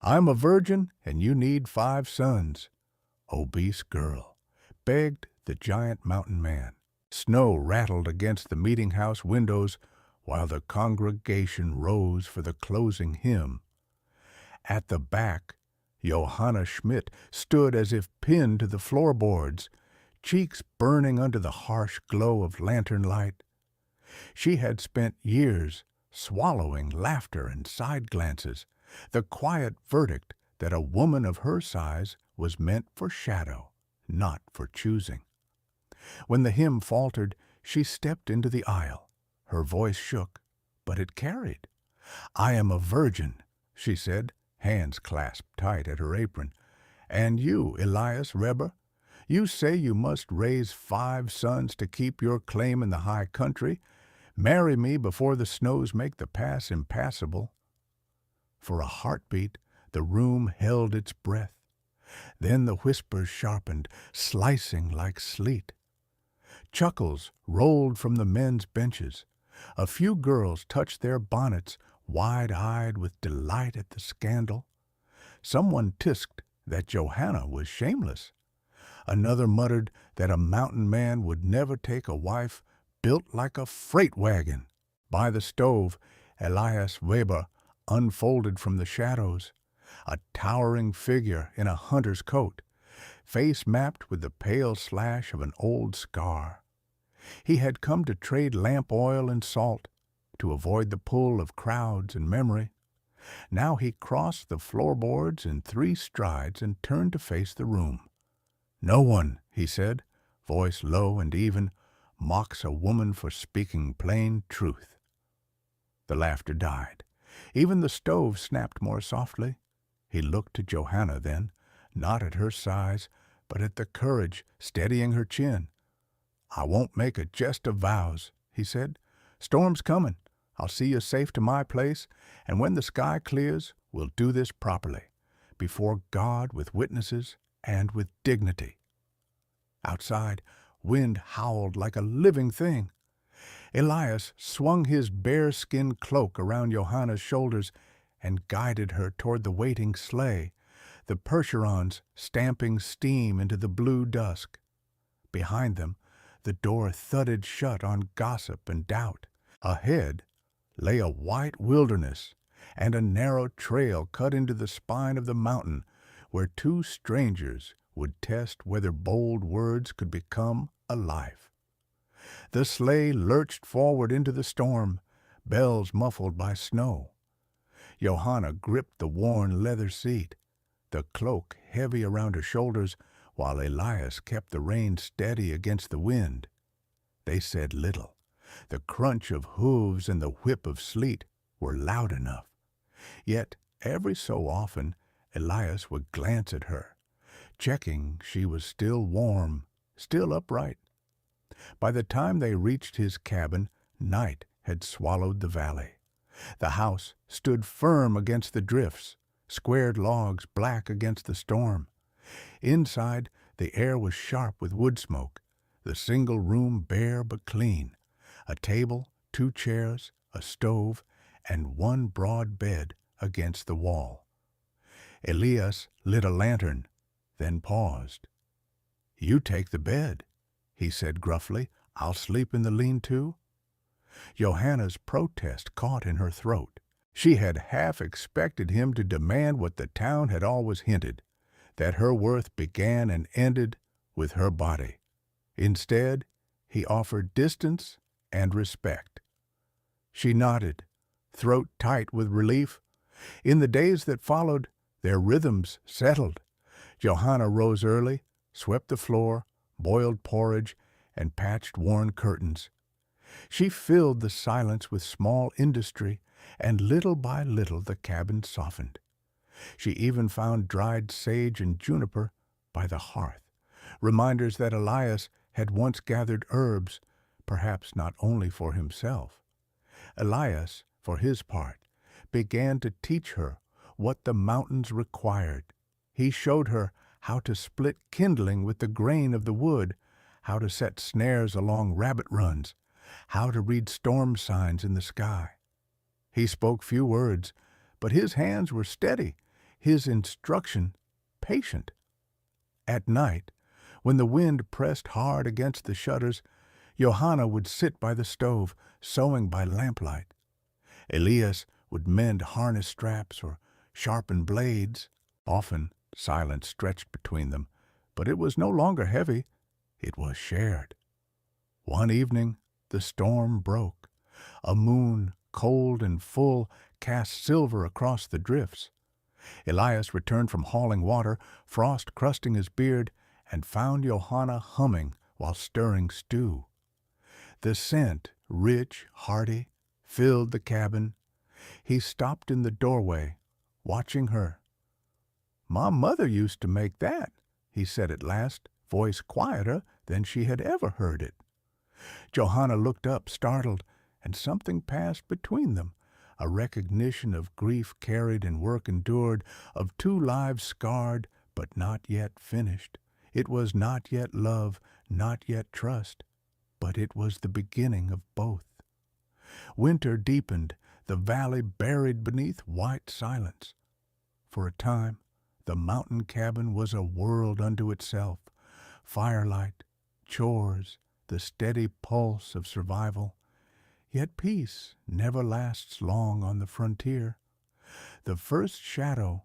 I'm a virgin, and you need 5 sons. Obese girl, begged the giant mountain man. Snow rattled against the meeting house windows while the congregation rose for the closing hymn. At the back, Johanna Schmidt stood as if pinned to the floorboards, cheeks burning under the harsh glow of lantern light. She had spent years swallowing laughter and side glances, the quiet verdict that a woman of her size was meant for shadow, not for choosing. When the hymn faltered, she stepped into the aisle. Her voice shook, but it carried. "I am a virgin," she said, hands clasped tight at her apron. "And you, Elias Reber, you say you must raise 5 sons to keep your claim in the high country. Marry me before the snows make the pass impassable." For a heartbeat, the room held its breath. Then the whispers sharpened, slicing like sleet. Chuckles rolled from the men's benches. A few girls touched their bonnets, wide-eyed with delight at the scandal. Someone tisked that Johanna was shameless. Another muttered that a mountain man would never take a wife built like a freight wagon. By the stove, Elias Weber unfolded from the shadows, a towering figure in a hunter's coat, face mapped with the pale slash of an old scar. He had come to trade lamp oil and salt, to avoid the pull of crowds and memory. Now he crossed the floorboards in 3 strides and turned to face the room. "No one," he said, voice low and even, "mocks a woman for speaking plain truth." The laughter died. Even the stove snapped more softly. He looked to Johanna then, not at her size, but at the courage steadying her chin. "I won't make a jest of vows," he said. "Storm's comin'. I'll see you safe to my place, and when the sky clears, we'll do this properly, before God with witnesses and with dignity." Outside, wind howled like a living thing. Elias swung his bear-skin cloak around Johanna's shoulders and guided her toward the waiting sleigh, the Percherons stamping steam into the blue dusk. Behind them, the door thudded shut on gossip and doubt. Ahead lay a white wilderness and a narrow trail cut into the spine of the mountain where 2 strangers would test whether bold words could become a life. The sleigh lurched forward into the storm, bells muffled by snow. Johanna gripped the worn leather seat, the cloak heavy around her shoulders, while Elias kept the reins steady against the wind. They said little. The crunch of hooves and the whip of sleet were loud enough. Yet every so often Elias would glance at her, checking she was still warm, still upright. By the time they reached his cabin, night had swallowed the valley. The house stood firm against the drifts, squared logs black against the storm. Inside, the air was sharp with wood smoke, the single room bare but clean. A table, 2 chairs, a stove, and 1 broad bed against the wall. Elias lit a lantern, then paused. "You take the bed," he said gruffly. "I'll sleep in the lean-to." Johanna's protest caught in her throat. She had half expected him to demand what the town had always hinted, that her worth began and ended with her body. Instead, he offered distance and respect. She nodded, throat tight with relief. In the days that followed, their rhythms settled. Johanna rose early, swept the floor, boiled porridge, and patched worn curtains. She filled the silence with small industry, and little by little the cabin softened. She even found dried sage and juniper by the hearth, reminders that Elias had once gathered herbs, perhaps not only for himself. Elias, for his part, began to teach her what the mountains required. He showed her how to split kindling with the grain of the wood, how to set snares along rabbit runs, how to read storm signs in the sky. He spoke few words, but his hands were steady, his instruction patient. At night, when the wind pressed hard against the shutters, Johanna would sit by the stove, sewing by lamplight. Elias would mend harness straps or sharpen blades. Often silence stretched between them, but it was no longer heavy, it was shared. One evening the storm broke. A moon, cold and full, cast silver across the drifts. Elias returned from hauling water, frost crusting his beard, and found Johanna humming while stirring stew. The scent, rich, hearty, filled the cabin. He stopped in the doorway, watching her. "My mother used to make that," he said at last, voice quieter than she had ever heard it. Johanna looked up, startled, and something passed between them, a recognition of grief carried and work endured, of two lives scarred but not yet finished. It was not yet love, not yet trust, but it was the beginning of both. Winter deepened, the valley buried beneath white silence. For a time, the mountain cabin was a world unto itself. Firelight, chores, the steady pulse of survival. Yet peace never lasts long on the frontier. The first shadow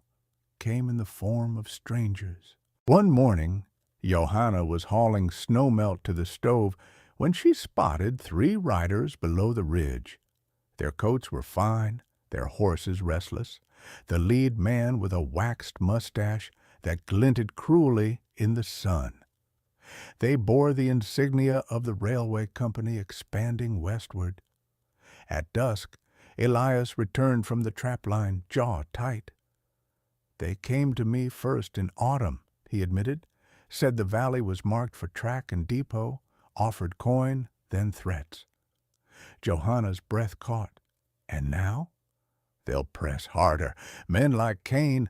came in the form of strangers. One morning, Johanna was hauling snowmelt to the stove when she spotted 3 riders below the ridge. Their coats were fine, their horses restless, the lead man with a waxed mustache that glinted cruelly in the sun. They bore the insignia of the railway company expanding westward. At dusk, Elias returned from the trapline, jaw tight. "They came to me first in autumn," he admitted, said the valley was marked for track and depot, offered coin, then threats. Johanna's breath caught. And now? They'll press harder. Men like Cain.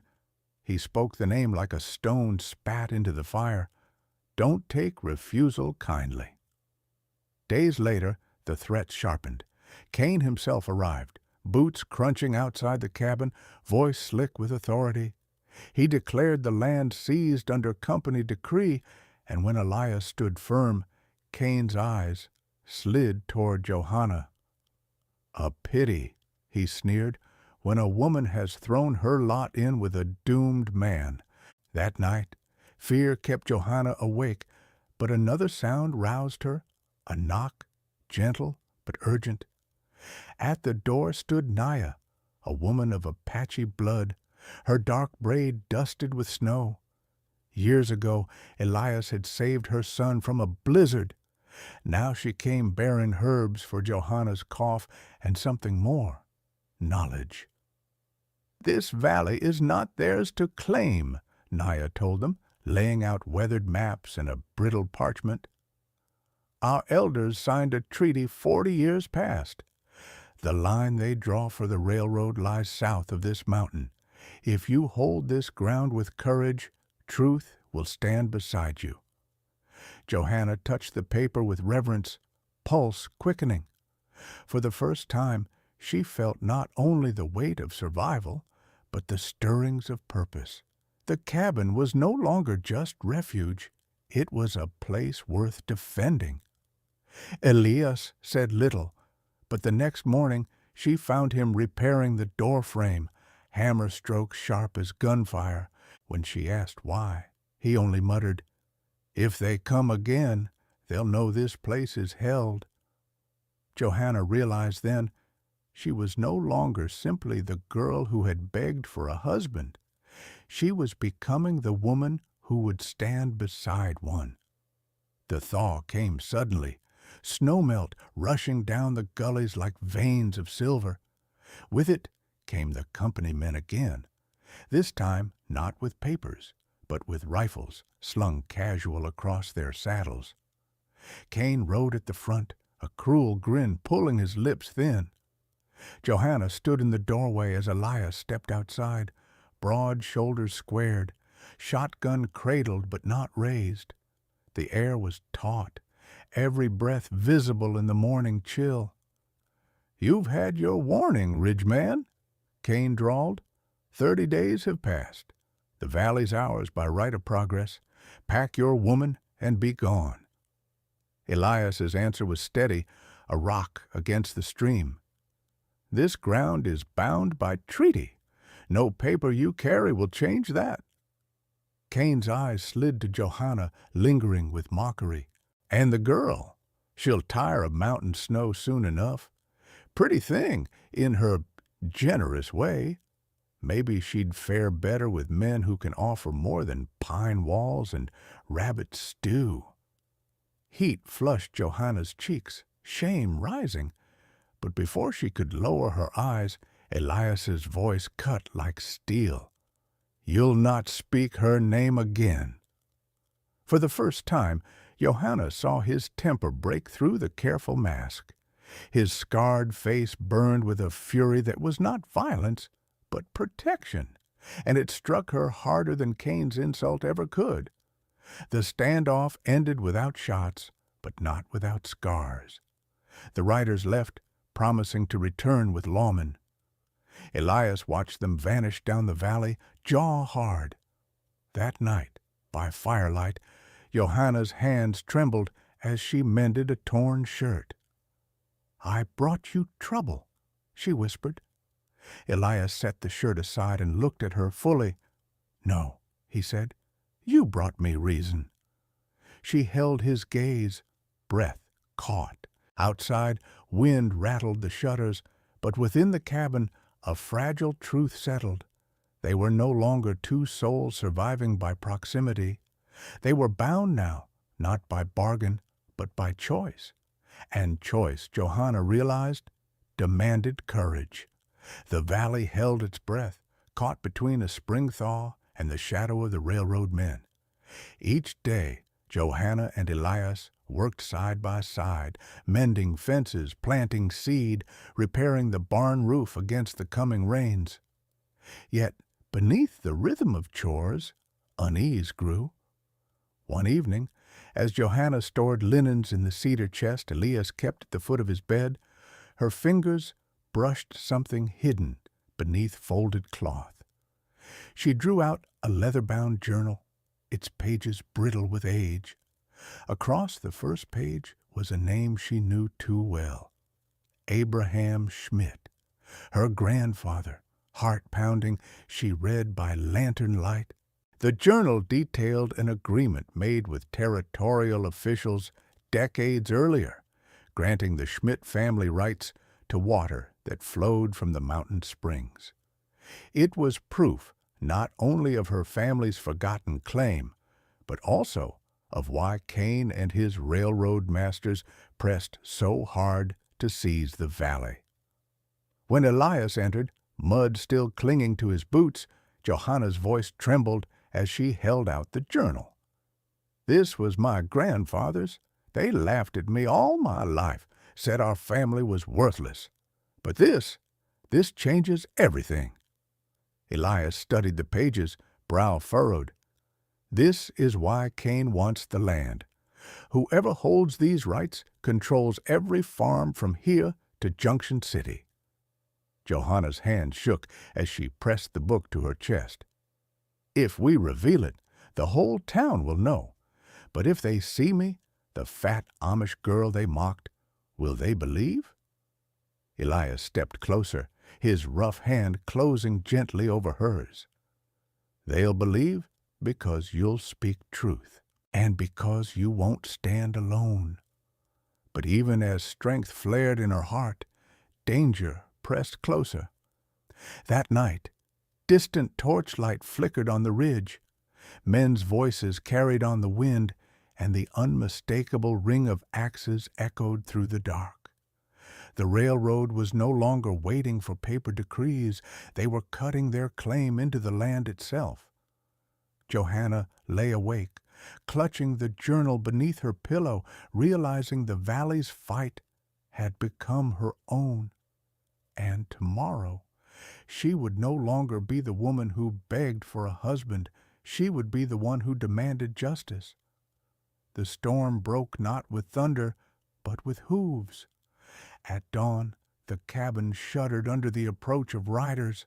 He spoke the name like a stone spat into the fire. Don't take refusal kindly. Days later, the threats sharpened. Cain himself arrived, boots crunching outside the cabin, voice slick with authority. He declared the land seized under company decree, and when Elias stood firm, Cain's eyes slid toward Johanna. "A pity," he sneered, "when a woman has thrown her lot in with a doomed man." That night, fear kept Johanna awake, but another sound roused her, a knock, gentle but urgent. At the door stood Naya, a woman of Apache blood, her dark braid dusted with snow. Years ago, Elias had saved her son from a blizzard. Now she came bearing herbs for Johanna's cough and something more, knowledge. "This valley is not theirs to claim," Naya told them, laying out weathered maps and a brittle parchment. "Our elders signed a treaty 40 years past. The line they draw for the railroad lies south of this mountain. If you hold this ground with courage, truth will stand beside you." Johanna touched the paper with reverence, pulse quickening. For the first time, she felt not only the weight of survival, but the stirrings of purpose. The cabin was no longer just refuge. It was a place worth defending. Elias said little, but the next morning she found him repairing the door frame, hammer strokes sharp as gunfire. When she asked why, he only muttered, "If they come again, they'll know this place is held." Johanna realized then she was no longer simply the girl who had begged for a husband. She was becoming the woman who would stand beside one. The thaw came suddenly, snowmelt rushing down the gullies like veins of silver. With it came the company men again, this time not with papers, but with rifles slung casual across their saddles. Cain rode at the front, a cruel grin pulling his lips thin. Johanna stood in the doorway as Elias stepped outside, broad shoulders squared, shotgun cradled but not raised. The air was taut, every breath visible in the morning chill. "You've had your warning, Ridgeman," Cain drawled. 30 days have passed. The valley's ours by right of progress. Pack your woman and be gone. Elias's answer was steady, a rock against the stream. This ground is bound by treaty. No paper you carry will change that. Cain's eyes slid to Johanna, lingering with mockery. And the girl, she'll tire of mountain snow soon enough. Pretty thing, in her generous way. Maybe she'd fare better with men who can offer more than pine walls and rabbit stew. Heat flushed Johanna's cheeks, shame rising. But before she could lower her eyes, Elias's voice cut like steel. You'll not speak her name again. For the first time, Johanna saw his temper break through the careful mask. His scarred face burned with a fury that was not violence, but protection, and it struck her harder than Cain's insult ever could. The standoff ended without shots, but not without scars. The riders left, promising to return with lawmen. Elias watched them vanish down the valley, jaw hard. That night, by firelight, Johanna's hands trembled as she mended a torn shirt. I brought you trouble, she whispered. Elias set the shirt aside and looked at her fully. No, he said, you brought me reason. She held his gaze, breath caught. Outside, wind rattled the shutters, but within the cabin a fragile truth settled. They were no longer two souls surviving by proximity. They were bound now, not by bargain, but by choice. And choice, Johanna realized, demanded courage. The valley held its breath, caught between a spring thaw and the shadow of the railroad men. Each day, Johanna and Elias worked side by side, mending fences, planting seed, repairing the barn roof against the coming rains. Yet, beneath the rhythm of chores, unease grew. One evening, as Johanna stored linens in the cedar chest Elias kept at the foot of his bed, her fingers brushed something hidden beneath folded cloth. She drew out a leather-bound journal, its pages brittle with age. Across the first page was a name she knew too well. Abraham Schmidt. Her grandfather, heart-pounding, she read by lantern light. The journal detailed an agreement made with territorial officials decades earlier, granting the Schmidt family rights to water that flowed from the mountain springs. It was proof not only of her family's forgotten claim, but also of why Cain and his railroad masters pressed so hard to seize the valley. When Elias entered, mud still clinging to his boots, Johanna's voice trembled as she held out the journal. This was my grandfather's. They laughed at me all my life, said our family was worthless. But this changes everything. Elias studied the pages, brow furrowed. This is why Cain wants the land. Whoever holds these rights controls every farm from here to Junction City. Johanna's hand shook as she pressed the book to her chest. If we reveal it, the whole town will know. But if they see me, the fat Amish girl they mocked, will they believe? Elias stepped closer, his rough hand closing gently over hers. They'll believe because you'll speak truth, and because you won't stand alone. But even as strength flared in her heart, danger pressed closer. That night, distant torchlight flickered on the ridge. Men's voices carried on the wind, and the unmistakable ring of axes echoed through the dark. The railroad was no longer waiting for paper decrees. They were cutting their claim into the land itself. Johanna lay awake, clutching the journal beneath her pillow, realizing the valley's fight had become her own. And tomorrow, she would no longer be the woman who begged for a husband. She would be the one who demanded justice. The storm broke not with thunder, but with hooves. At dawn, the cabin shuddered under the approach of riders.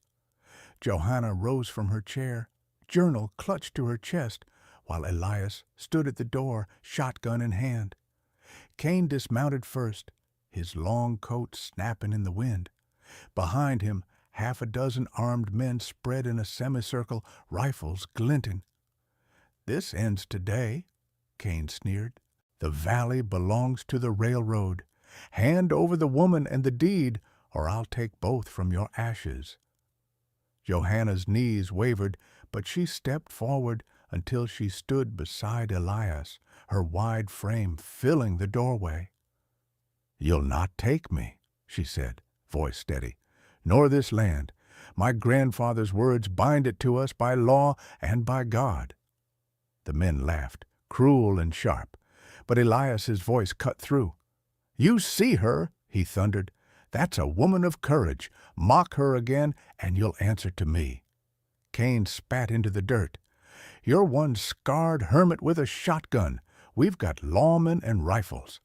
Johanna rose from her chair, journal clutched to her chest, while Elias stood at the door, shotgun in hand. Cain dismounted first, his long coat snapping in the wind. Behind him, half a dozen armed men spread in a semicircle, rifles glinting. "This ends today," Cain sneered. "The valley belongs to the railroad. Hand over the woman and the deed, or I'll take both from your ashes." Johanna's knees wavered, but she stepped forward until she stood beside Elias, her wide frame filling the doorway. "You'll not take me," she said, voice steady, "nor this land. My grandfather's words bind it to us by law and by God." The men laughed, cruel and sharp, but Elias's voice cut through. "You see her," he thundered. "That's a woman of courage. Mock her again, and you'll answer to me." Cain spat into the dirt. "You're one scarred hermit with a shotgun. We've got lawmen and rifles."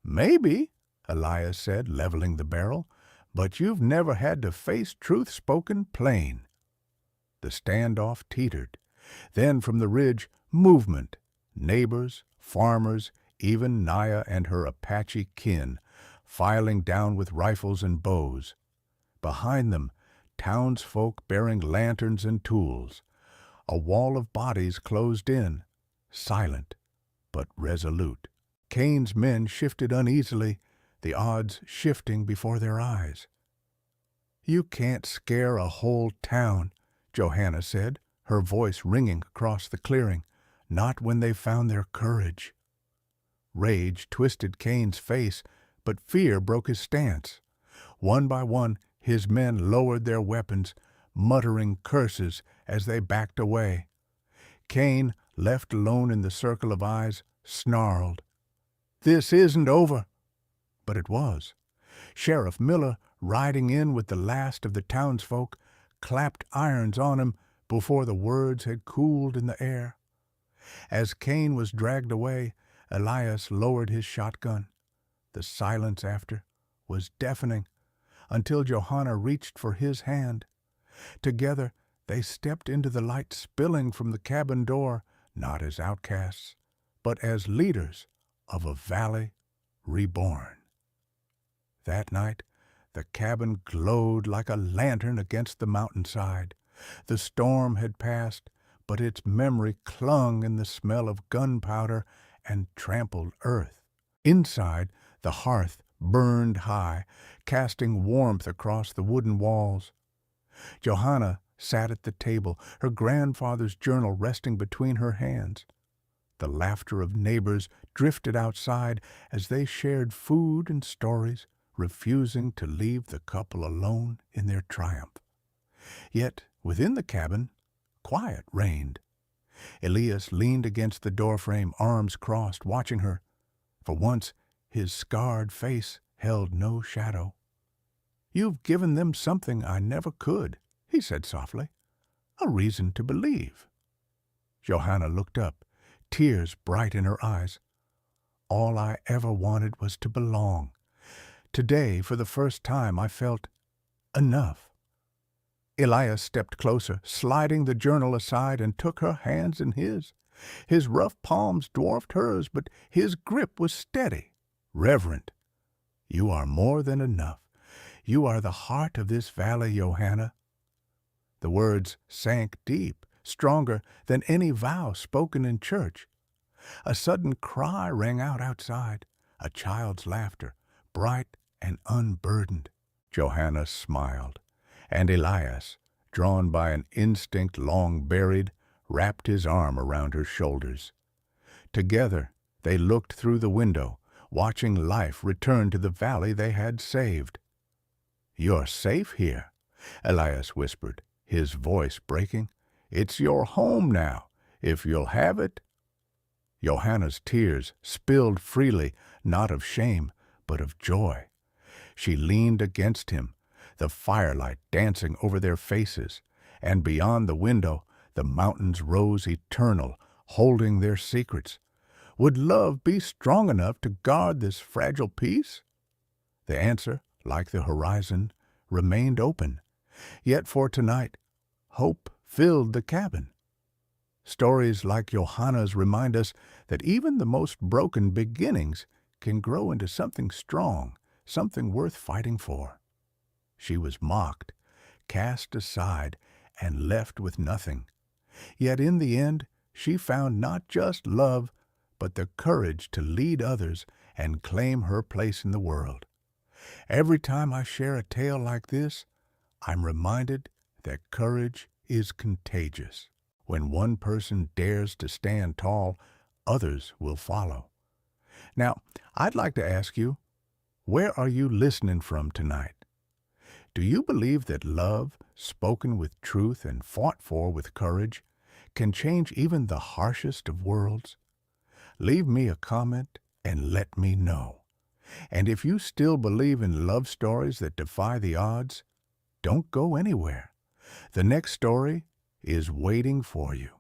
"Maybe," Elias said, leveling the barrel, "but you've never had to face truth spoken plain." The standoff teetered. Then from the ridge, movement. Neighbors, farmers, even Naya and her Apache kin, filing down with rifles and bows. Behind them, townsfolk bearing lanterns and tools. A wall of bodies closed in, silent but resolute. Cain's men shifted uneasily, the odds shifting before their eyes. "You can't scare a whole town," Johanna said, her voice ringing across the clearing, "not when they've found their courage." Rage twisted Cain's face, but fear broke his stance. One by one, his men lowered their weapons, muttering curses as they backed away. Cain, left alone in the circle of eyes, snarled, "This isn't over." But it was. Sheriff Miller, riding in with the last of the townsfolk, clapped irons on him before the words had cooled in the air. As Cain was dragged away, Elias lowered his shotgun. The silence after was deafening until Johanna reached for his hand. Together they stepped into the light spilling from the cabin door, not as outcasts, but as leaders of a valley reborn. That night, the cabin glowed like a lantern against the mountainside. The storm had passed, but its memory clung in the smell of gunpowder and trampled earth. Inside, the hearth burned high, casting warmth across the wooden walls. Johanna sat at the table, her grandfather's journal resting between her hands. The laughter of neighbors drifted outside as they shared food and stories, refusing to leave the couple alone in their triumph. Yet, within the cabin, quiet reigned. Elias leaned against the doorframe, arms crossed, watching her. For once, his scarred face held no shadow. "You've given them something I never could," he said softly. "A reason to believe." Johanna looked up, tears bright in her eyes. "All I ever wanted was to belong. Today, for the first time, I felt enough." Elias stepped closer, sliding the journal aside, and took her hands in his. His rough palms dwarfed hers, but his grip was steady, reverent. "You are more than enough. You are the heart of this valley, Johanna." The words sank deep, stronger than any vow spoken in church. A sudden cry rang out outside, a child's laughter, bright and unburdened. Johanna smiled, and Elias, drawn by an instinct long buried, wrapped his arm around her shoulders. Together they looked through the window, watching life return to the valley they had saved. "You're safe here," Elias whispered, his voice breaking. "It's your home now, if you'll have it." Johanna's tears spilled freely, not of shame, but of joy. She leaned against him, the firelight dancing over their faces, and beyond the window the mountains rose eternal, holding their secrets. Would love be strong enough to guard this fragile peace? The answer, like the horizon, remained open. Yet for tonight, hope filled the cabin. Stories like Johanna's remind us that even the most broken beginnings can grow into something strong, something worth fighting for. She was mocked, cast aside, and left with nothing. Yet in the end, she found not just love, but the courage to lead others and claim her place in the world. Every time I share a tale like this, I'm reminded that courage is contagious. When one person dares to stand tall, others will follow. Now, I'd like to ask you, where are you listening from tonight? Do you believe that love, spoken with truth and fought for with courage, can change even the harshest of worlds? Leave me a comment and let me know. And if you still believe in love stories that defy the odds, don't go anywhere. The next story is waiting for you.